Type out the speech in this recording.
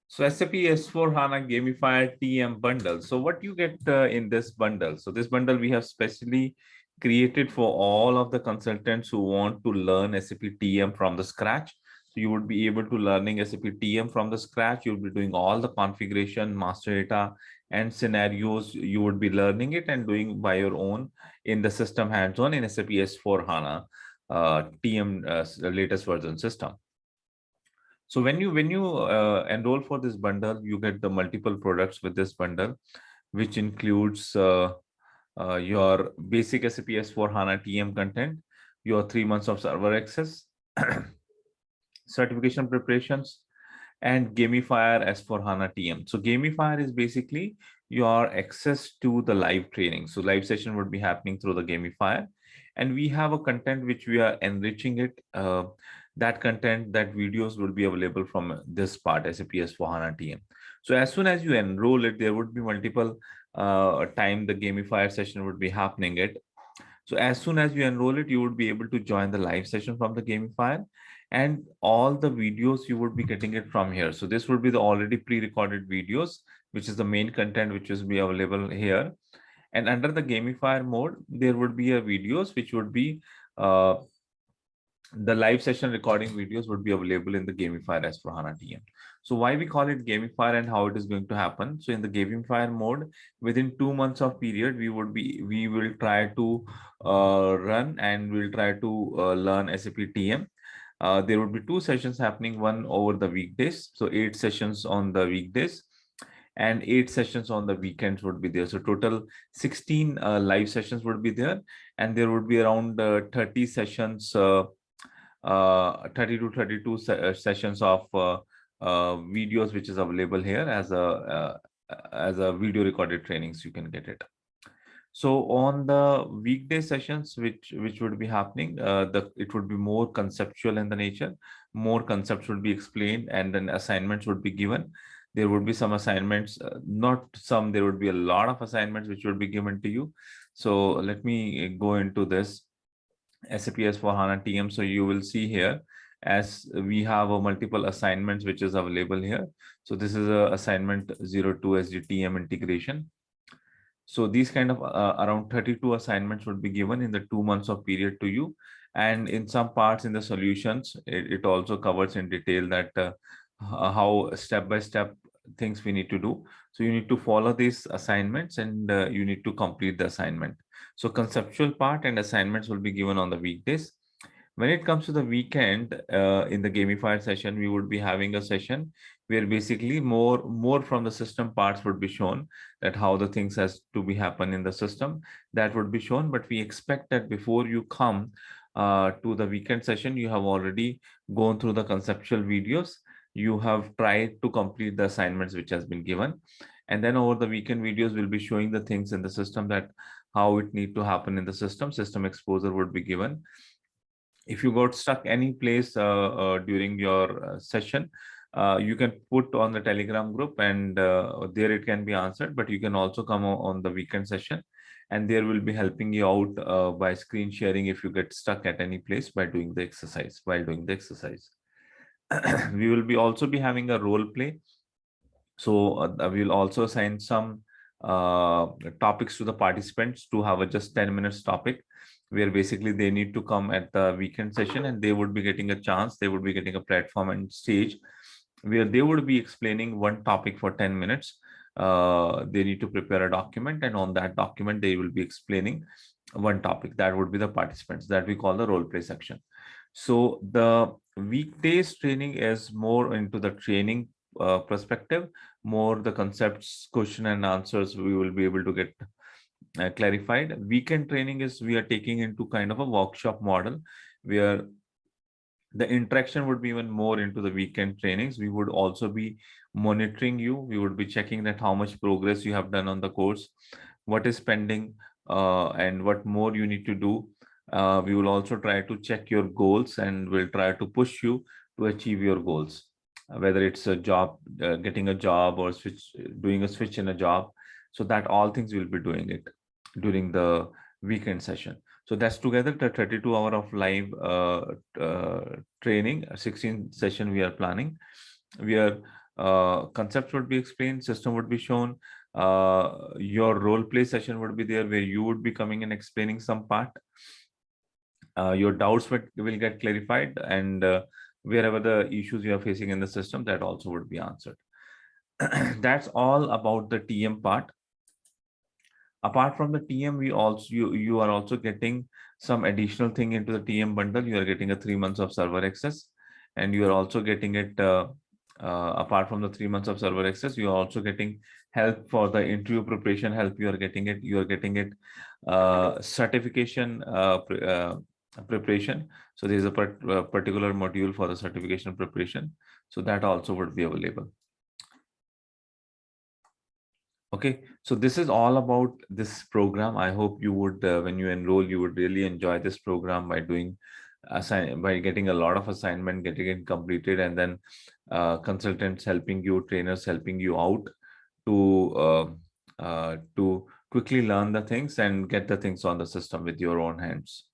So SAP S/4HANA Gamifier TM bundle. So what you get in this bundle? So this bundle we have specially created for all of the consultants who want to learn SAP TM from the scratch. So you would be able to learning SAP TM from the scratch. You'll be doing all the configuration, master data, and scenarios. You would be learning it and doing by your own in the system hands-on in SAP S/4HANA TM latest version system. So when you enroll for this bundle, you get the multiple products with this bundle, which includes your basic SAP S/4HANA TM content, your 3 months of server access, certification preparations, and Gamifier S/4HANA TM. So Gamifier is basically your access to the live training. So live session would be happening through the Gamifier, and we have a content which we are enriching it. That content, that videos will be available from this part, SAP S/4HANA TM. So as soon as you enroll it, there would be multiple time the Gamifier session would be happening it. So as soon as you enroll it, you would be able to join the live session from the Gamifier, and all the videos you would be getting it from here. So this would be the already pre-recorded videos, which is the main content which will be available here. And under the Gamifier mode, there would be a videos which would be uh, the live session recording videos would be available in the Gamifier S/4HANA TM. So why we call it Gamifier and how it is going to happen? So in the Gamifier mode, within 2 months of period, we will try to run and we'll try to learn SAP TM. There would be 2 sessions happening, one over the weekdays. So 8 sessions on the weekdays and 8 sessions on the weekends would be there. So total 16 live sessions would be there, and there would be around 30 sessions 30 to 32 sessions of videos which is available here as a video recorded trainings. You can get it. So on the weekday sessions which would be happening, it would be more conceptual in the nature. More concepts would be explained, and then assignments would be given. There would be some assignments, not some, there would be a lot of assignments which would be given to you. So let me go into this SAP S/4HANA TM. So you will see here, as we have a multiple assignments which is available here. So this is a assignment 02 SDTM integration. So these kind of around 32 assignments would be given in the 2 months of period to you. And in some parts in the solutions, it also covers in detail that how step by step things we need to do. So you need to follow these assignments, and you need to complete the assignment. So conceptual part and assignments will be given on the weekdays. When it comes to the weekend, in the gamified session, we would be having a session where basically more from the system parts would be shown, that how the things has to be happen in the system, that would be shown. But we expect that before you come to the weekend session, you have already gone through the conceptual videos. You have tried to complete the assignments which has been given. And then over the weekend videos will be showing the things in the system, that how it need to happen in the system exposure would be given. If you got stuck any place during your session, you can put on the Telegram group, and there it can be answered. But you can also come on the weekend session, and there will be helping you out by screen sharing if you get stuck at any place by doing the exercise, while doing the exercise. We will be also be having a role play. So we'll also assign some topics to the participants to have a just 10 minutes topic, where basically they need to come at the weekend session, and they would be getting a chance, they would be getting a platform and stage where they would be explaining one topic for 10 minutes. They need to prepare a document, and on that document they will be explaining one topic. That would be the participants, that we call the role play section. So the weekdays training is more into the training perspective, more the concepts, question and answers we will be able to get clarified. Weekend training is we are taking into kind of a workshop model, where the interaction would be even more into the weekend trainings. We would also be monitoring you. We would be checking that how much progress you have done on the course, what is pending, and what more you need to do. We will also try to check your goals, and we'll try to push you to achieve your goals, whether it's a job, getting a job, or doing a switch in a job. So that all things we'll be doing it during the weekend session. So that's together the 32 hour of live training, 16 session we are planning. We are concepts would be explained, system would be shown, your role play session would be there where you would be coming and explaining some part. Your doubts will get clarified, and wherever the issues you are facing in the system, that also would be answered. That's all about the TM part. Apart from the TM, you are also getting some additional thing into the TM bundle. You are getting a 3 months of server access, and you are also getting it apart from the 3 months of server access, you are also getting help for the interview preparation help. You are getting it certification preparation. So there is a particular module for the certification preparation. So that also would be available. Okay, so this is all about this program. I hope you would, when you enroll, you would really enjoy this program by doing by getting a lot of assignment, getting it completed, and then consultants helping you, trainers helping you out to quickly learn the things and get the things on the system with your own hands.